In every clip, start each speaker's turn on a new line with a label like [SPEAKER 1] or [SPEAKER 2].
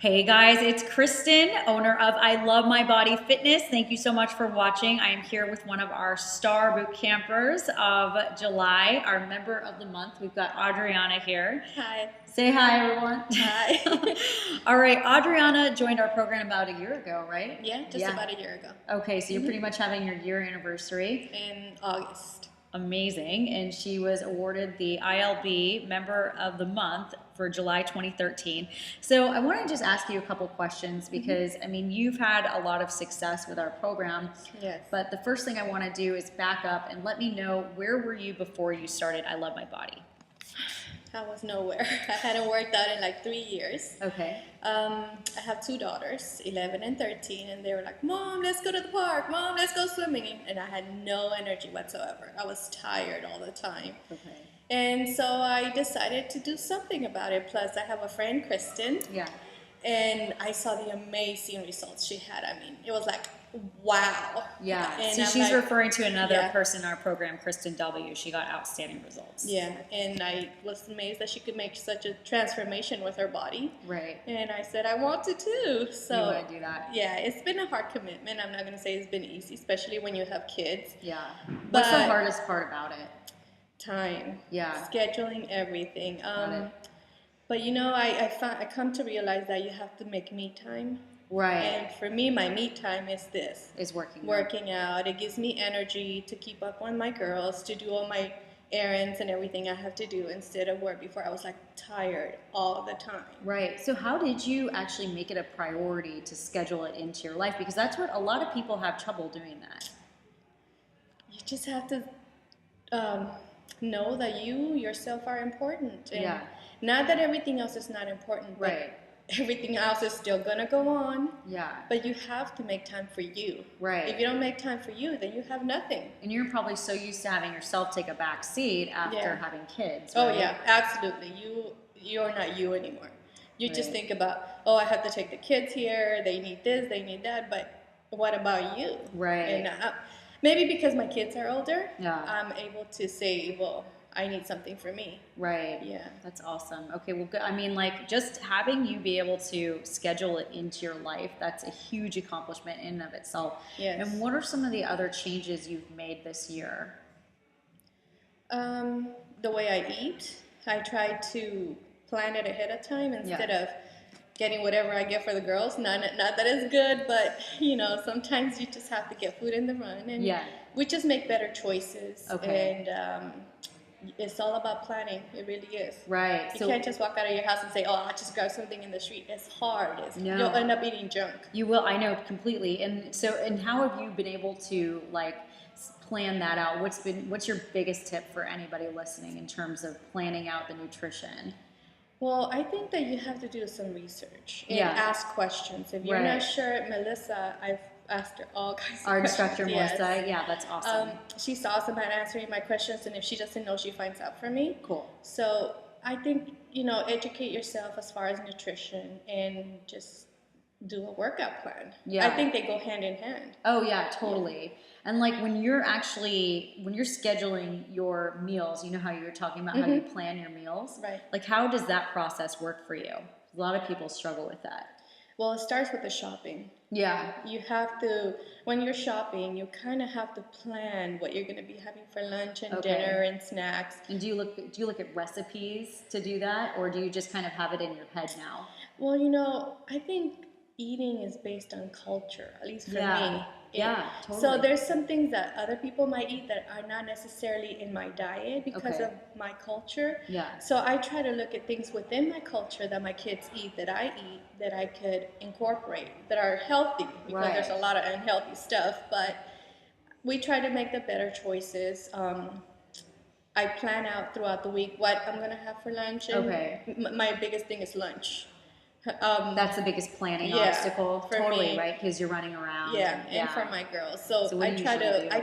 [SPEAKER 1] Hey guys, it's Kristen, owner of I Love My Body Fitness. Thank you so much for watching. I am here with one of our star boot campers of July, our member of the month. We've got Adriana here.
[SPEAKER 2] Hi.
[SPEAKER 1] Say hi, everyone.
[SPEAKER 2] Hi.
[SPEAKER 1] All right, Adriana joined our program about a year ago, right?
[SPEAKER 2] Yeah, just about a year ago.
[SPEAKER 1] Okay, so you're pretty much having your year anniversary.
[SPEAKER 2] In August.
[SPEAKER 1] Amazing. And she was awarded the ILB Member of the Month for July 2013. So I want to just ask you a couple questions because, I mean, you've had a lot of success with our program.
[SPEAKER 2] Yes.
[SPEAKER 1] But the first thing I want to do is back up and let me know, where were you before you started I Love My Body?
[SPEAKER 2] I was nowhere. I hadn't worked out in like 3 years.
[SPEAKER 1] Okay.
[SPEAKER 2] I have two daughters, 11 and 13, and they were like, Mom, let's go to the park. Mom, let's go swimming. And I had no energy whatsoever. I was tired all the time.
[SPEAKER 1] Okay.
[SPEAKER 2] And so I decided to do something about it. Plus, I have a friend, Kristen.
[SPEAKER 1] Yeah.
[SPEAKER 2] And I saw the amazing results she had. I mean, it was like, wow.
[SPEAKER 1] Yeah.
[SPEAKER 2] And
[SPEAKER 1] So
[SPEAKER 2] I'm
[SPEAKER 1] she's
[SPEAKER 2] like,
[SPEAKER 1] referring to another
[SPEAKER 2] yeah.
[SPEAKER 1] person in our program, Kristen W. She got outstanding results.
[SPEAKER 2] Yeah, and I was amazed that she could make such a transformation with her body.
[SPEAKER 1] Right.
[SPEAKER 2] And I said, I want to too. So
[SPEAKER 1] You want to do that?
[SPEAKER 2] Yeah, it's been a hard commitment. I'm not going to say it's been easy, especially when you have kids.
[SPEAKER 1] Yeah. What's the
[SPEAKER 2] But-
[SPEAKER 1] hardest part about it?
[SPEAKER 2] Time.
[SPEAKER 1] Yeah.
[SPEAKER 2] Scheduling everything.
[SPEAKER 1] Got it.
[SPEAKER 2] But you know, I come to realize that you have to make me time.
[SPEAKER 1] Right.
[SPEAKER 2] And for me, my me time is this.
[SPEAKER 1] Is working.
[SPEAKER 2] Working out. It gives me energy to keep up on my girls, to do all my errands and everything I have to do instead of where before I was like tired all the time.
[SPEAKER 1] Right. So how did you actually make it a priority to schedule it into your life? Because that's what a lot of people have trouble doing that.
[SPEAKER 2] You just have to know that you yourself are important. And
[SPEAKER 1] Yeah.
[SPEAKER 2] not that everything else is not important, but
[SPEAKER 1] Right.
[SPEAKER 2] everything else is still gonna go on.
[SPEAKER 1] Yeah.
[SPEAKER 2] But you have to make time for you.
[SPEAKER 1] Right.
[SPEAKER 2] If you don't make time for you, then you have nothing.
[SPEAKER 1] And you're probably so used to having yourself take a back seat after
[SPEAKER 2] Yeah.
[SPEAKER 1] having kids.
[SPEAKER 2] Oh
[SPEAKER 1] right?
[SPEAKER 2] yeah, absolutely. You're not you anymore. You just
[SPEAKER 1] Right.
[SPEAKER 2] think about, oh, I have to take the kids here. They need this, they need that. But what about you?
[SPEAKER 1] Right.
[SPEAKER 2] And maybe because my kids are older,
[SPEAKER 1] Yeah.
[SPEAKER 2] I'm able to say, well, I need something for me.
[SPEAKER 1] Right.
[SPEAKER 2] Yeah.
[SPEAKER 1] That's awesome. Okay, well, good. I mean, like, just having you be able to schedule it into your life, that's a huge accomplishment in and of itself.
[SPEAKER 2] Yes.
[SPEAKER 1] And what are some of the other changes you've made this year?
[SPEAKER 2] The way I eat, I try to plan it ahead of time instead of getting whatever I get for the girls. Not that it's good, but you know, sometimes you just have to get food in the run, and
[SPEAKER 1] Yeah.
[SPEAKER 2] we just make better choices.
[SPEAKER 1] Okay.
[SPEAKER 2] And it's all about planning. It really is.
[SPEAKER 1] Right.
[SPEAKER 2] You can't just walk out of your house and say, "Oh, I'll just grab something in the street." It's hard.
[SPEAKER 1] No.
[SPEAKER 2] You'll end up eating junk.
[SPEAKER 1] You will, I know completely. And so, and how have you been able to like plan that out? What's your biggest tip for anybody listening in terms of planning out the nutrition?
[SPEAKER 2] Well, I think that you have to do some research and
[SPEAKER 1] Yeah.
[SPEAKER 2] ask questions. If you're
[SPEAKER 1] Right.
[SPEAKER 2] not sure, Melissa, I've asked her all kinds of
[SPEAKER 1] Our
[SPEAKER 2] questions.
[SPEAKER 1] instructor,
[SPEAKER 2] Yes.
[SPEAKER 1] Melissa, yeah, that's awesome.
[SPEAKER 2] She's awesome at answering my questions, and if she doesn't know, she finds out for me.
[SPEAKER 1] Cool.
[SPEAKER 2] So I think, you know, educate yourself as far as nutrition and just do a workout plan.
[SPEAKER 1] Yeah.
[SPEAKER 2] I think they go hand in hand.
[SPEAKER 1] Oh yeah, totally. And like when you're scheduling your meals, you know how you were talking about how you plan your meals?
[SPEAKER 2] Right.
[SPEAKER 1] Like how does that process work for you? A lot of people struggle with that.
[SPEAKER 2] Well, it starts with the shopping.
[SPEAKER 1] Yeah.
[SPEAKER 2] You have to, when you're shopping, you kind of have to plan what you're going to be having for lunch and
[SPEAKER 1] Okay.
[SPEAKER 2] dinner and snacks.
[SPEAKER 1] And do you look at recipes to do that, or do you just kind of have it in your head now?
[SPEAKER 2] Well, you know, I think eating is based on culture, at least for me.
[SPEAKER 1] Yeah, totally.
[SPEAKER 2] So there's some things that other people might eat that are not necessarily in my diet because
[SPEAKER 1] Okay.
[SPEAKER 2] of my culture.
[SPEAKER 1] Yeah.
[SPEAKER 2] So I try to look at things within my culture that my kids eat, that I eat, that I could incorporate, that are healthy, because
[SPEAKER 1] Right.
[SPEAKER 2] there's a lot of unhealthy stuff. But we try to make the better choices. I plan out throughout the week what I'm going to have for lunch. And
[SPEAKER 1] Okay.
[SPEAKER 2] my biggest thing is lunch.
[SPEAKER 1] That's the biggest planning
[SPEAKER 2] Yeah,
[SPEAKER 1] obstacle.
[SPEAKER 2] for
[SPEAKER 1] Totally,
[SPEAKER 2] me.
[SPEAKER 1] right? Because you're running around.
[SPEAKER 2] Yeah, and for my girls. So,
[SPEAKER 1] So what do you usually do?
[SPEAKER 2] I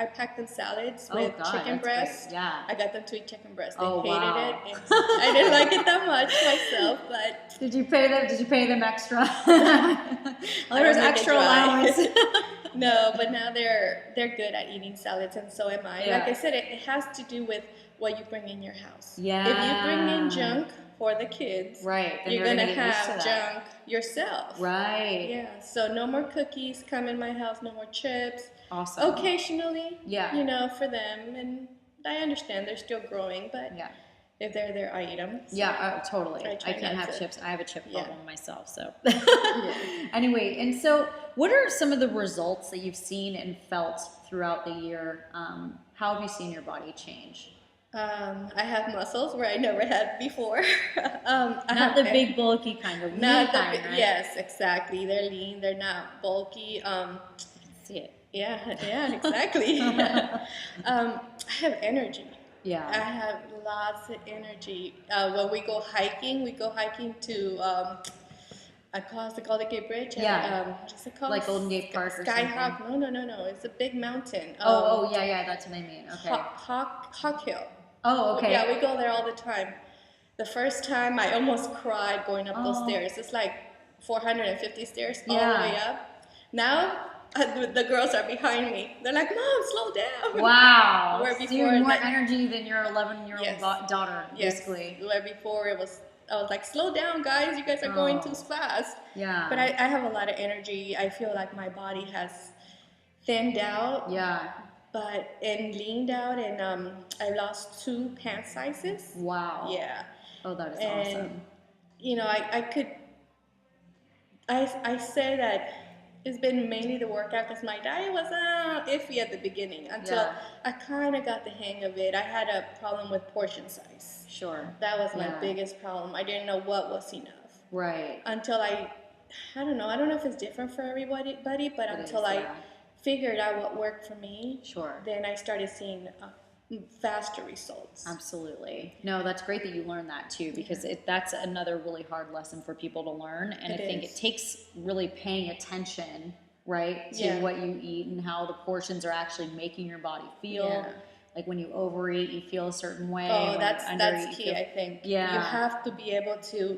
[SPEAKER 2] pack them salads
[SPEAKER 1] Oh,
[SPEAKER 2] with
[SPEAKER 1] God,
[SPEAKER 2] chicken
[SPEAKER 1] that's
[SPEAKER 2] breast.
[SPEAKER 1] great. Yeah.
[SPEAKER 2] I got them to eat chicken breast. They
[SPEAKER 1] Oh,
[SPEAKER 2] hated
[SPEAKER 1] wow.
[SPEAKER 2] it. And I didn't like it that much myself, but
[SPEAKER 1] Did you pay them extra?
[SPEAKER 2] I
[SPEAKER 1] There's
[SPEAKER 2] don't make it
[SPEAKER 1] extra
[SPEAKER 2] dry.
[SPEAKER 1] allowance.
[SPEAKER 2] No, but now they're good at eating salads, and so am I.
[SPEAKER 1] Yeah.
[SPEAKER 2] Like I said, it has to do with what you bring in your house.
[SPEAKER 1] Yeah.
[SPEAKER 2] If you bring in junk for the kids.
[SPEAKER 1] Right. Then
[SPEAKER 2] You're
[SPEAKER 1] they're
[SPEAKER 2] gonna
[SPEAKER 1] get used to
[SPEAKER 2] have
[SPEAKER 1] that.
[SPEAKER 2] junk yourself.
[SPEAKER 1] Right.
[SPEAKER 2] Yeah. So no more cookies come in my house. No more chips.
[SPEAKER 1] Awesome.
[SPEAKER 2] Occasionally.
[SPEAKER 1] Yeah.
[SPEAKER 2] You know, for them, and I understand they're still growing, but
[SPEAKER 1] yeah.
[SPEAKER 2] if they're there, I eat them. So
[SPEAKER 1] yeah, totally. I
[SPEAKER 2] try
[SPEAKER 1] can't
[SPEAKER 2] not
[SPEAKER 1] have
[SPEAKER 2] to.
[SPEAKER 1] chips. I have a chip
[SPEAKER 2] Yeah.
[SPEAKER 1] problem myself. So
[SPEAKER 2] Yeah.
[SPEAKER 1] anyway, and so what are some of the results that you've seen and felt throughout the year? How have you seen your body change?
[SPEAKER 2] I have muscles where I never had before.
[SPEAKER 1] Not the big bulky kind of lean
[SPEAKER 2] Not the
[SPEAKER 1] kind, right?
[SPEAKER 2] Yes, exactly. They're lean. They're not bulky.
[SPEAKER 1] See it.
[SPEAKER 2] Yeah, exactly. I have energy.
[SPEAKER 1] Yeah.
[SPEAKER 2] I have lots of energy. When we go hiking to across the Golden Gate Bridge.
[SPEAKER 1] Yeah.
[SPEAKER 2] What is it called?
[SPEAKER 1] Like Golden Gate Park or something?
[SPEAKER 2] Skyhawk. No. It's a big mountain.
[SPEAKER 1] Yeah, that's what I mean. Okay.
[SPEAKER 2] Hawk Hill.
[SPEAKER 1] Oh, okay.
[SPEAKER 2] Yeah, we go there all the time. The first time I almost cried going up those stairs. It's like 450 stairs all the way up. Now the girls are behind me. They're like, "Mom, slow down."
[SPEAKER 1] Wow.
[SPEAKER 2] Where
[SPEAKER 1] So
[SPEAKER 2] before,
[SPEAKER 1] you have more
[SPEAKER 2] like,
[SPEAKER 1] energy than your 11-year-old daughter, basically.
[SPEAKER 2] Where before I was like, "Slow down, guys. You guys are going too fast."
[SPEAKER 1] Yeah.
[SPEAKER 2] But I have a lot of energy. I feel like my body has thinned out.
[SPEAKER 1] Yeah.
[SPEAKER 2] And leaned out, and I lost 2 pant sizes.
[SPEAKER 1] Wow.
[SPEAKER 2] Yeah.
[SPEAKER 1] Oh, that is
[SPEAKER 2] And,
[SPEAKER 1] awesome.
[SPEAKER 2] you know, I say that it's been mainly the workout because my diet was iffy at the beginning until I kind of got the hang of it. I had a problem with portion size.
[SPEAKER 1] Sure.
[SPEAKER 2] That was my biggest problem. I didn't know what was enough.
[SPEAKER 1] Right.
[SPEAKER 2] Until I don't know if it's different for everybody, but until I figured out what worked for me.
[SPEAKER 1] Sure.
[SPEAKER 2] Then I started seeing faster results.
[SPEAKER 1] Absolutely. No, that's great that you learned that too, because that's another really hard lesson for people to learn. And I think it takes really paying attention, right, to what you eat and how the portions are actually making your body feel.
[SPEAKER 2] Yeah.
[SPEAKER 1] Like when you overeat, you feel a certain way.
[SPEAKER 2] Oh, that's key, I think.
[SPEAKER 1] Yeah.
[SPEAKER 2] You have to be able to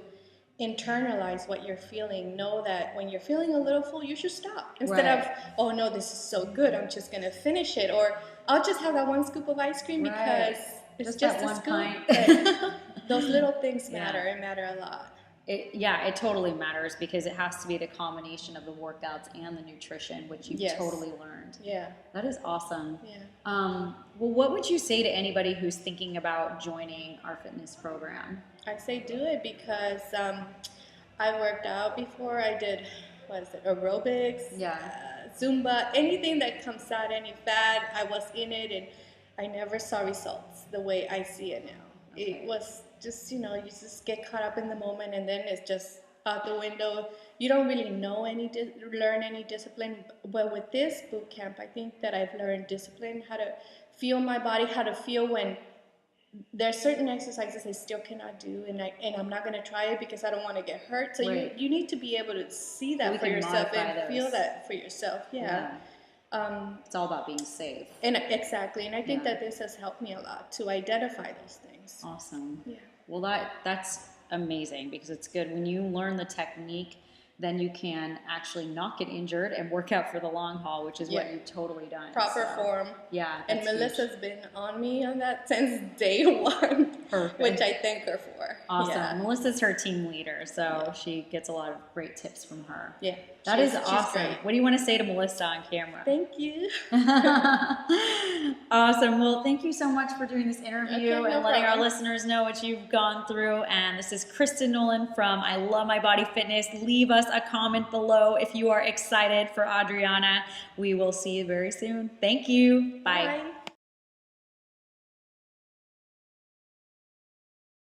[SPEAKER 2] internalize what you're feeling. Know that when you're feeling a little full, you should stop. Instead of, oh no, this is so good, I'm just going to finish it. Or I'll just have that 1 scoop of ice cream because it's just a scoop. Those little things matter. It matter a lot.
[SPEAKER 1] It totally matters because it has to be the combination of the workouts and the nutrition, which you've totally learned.
[SPEAKER 2] Yeah.
[SPEAKER 1] That is awesome.
[SPEAKER 2] Yeah.
[SPEAKER 1] Well, what would you say to anybody who's thinking about joining our fitness program?
[SPEAKER 2] I'd say do it because I worked out before. I did, aerobics, Zumba, anything that comes out, any fad, I was in it, and I never saw results the way I see it now. Okay. It was just, you just get caught up in the moment, and then it's just out the window. You don't really know learn any discipline. But with this boot camp, I think that I've learned discipline, how to feel my body, how to feel when there's certain exercises I still cannot do, and I'm not going to try it because I don't want to get hurt. So you need to be able to see that for yourself and feel that for yourself. Yeah.
[SPEAKER 1] It's all about being safe.
[SPEAKER 2] And exactly. And I think that this has helped me a lot to identify those things.
[SPEAKER 1] Awesome.
[SPEAKER 2] Yeah.
[SPEAKER 1] Well, that's amazing because it's good when you learn the technique. Then you can actually not get injured and work out for the long haul, which is what you've totally done.
[SPEAKER 2] Proper form.
[SPEAKER 1] Yeah.
[SPEAKER 2] And Melissa's been on me on that since day one.
[SPEAKER 1] Perfect.
[SPEAKER 2] Which I thank her for.
[SPEAKER 1] Awesome.
[SPEAKER 2] Yeah.
[SPEAKER 1] Melissa's her team leader, so she gets a lot of great tips from her.
[SPEAKER 2] Yeah.
[SPEAKER 1] That is awesome. What do you want to say to Melissa on camera?
[SPEAKER 2] Thank you.
[SPEAKER 1] Awesome. Well, thank you so much for doing this interview and letting our listeners know what you've gone through. And this is Kristen Nolan from I Love My Body Fitness. Leave us a comment below if you are excited for Adriana. We will see you very soon. Thank you. Bye.
[SPEAKER 2] Bye.